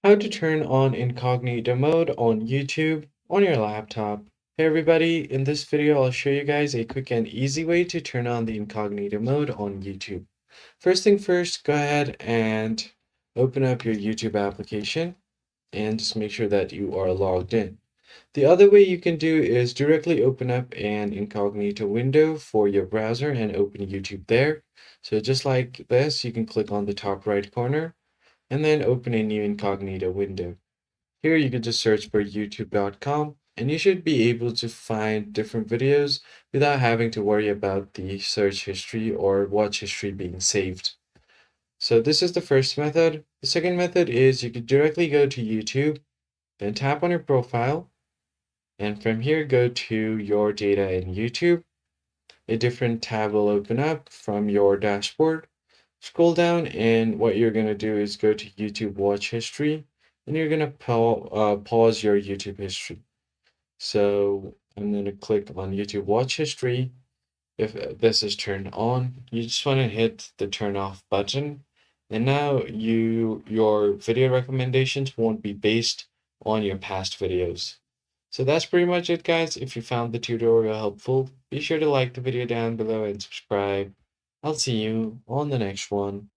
How to turn on incognito mode on YouTube on your laptop. Hey everybody, in this video I'll show you guys a quick and easy way to turn on the incognito mode on YouTube. First thing first, go ahead and open up your YouTube application and just make sure that you are logged in. The other way you can do is directly open up an incognito window for your browser and open YouTube there. So just like this, you can click on the top right corner and then open a new incognito window. Here you can just search for youtube.com and you should be able to find different videos without having to worry about the search history or watch history being saved. So this is the first method. The second method is you could directly go to YouTube, then tap on your profile, and from here go to your data in YouTube. A different tab will open up from your dashboard. Scroll down, and what you're going to do is go to YouTube watch history, and you're going to pause your YouTube history. So I'm going to click on YouTube watch history. If this is turned on, you just want to hit the turn off button. And now your video recommendations won't be based on your past videos. So that's pretty much it, guys. If you found the tutorial helpful, be sure to like the video down below and subscribe. I'll see you on the next one.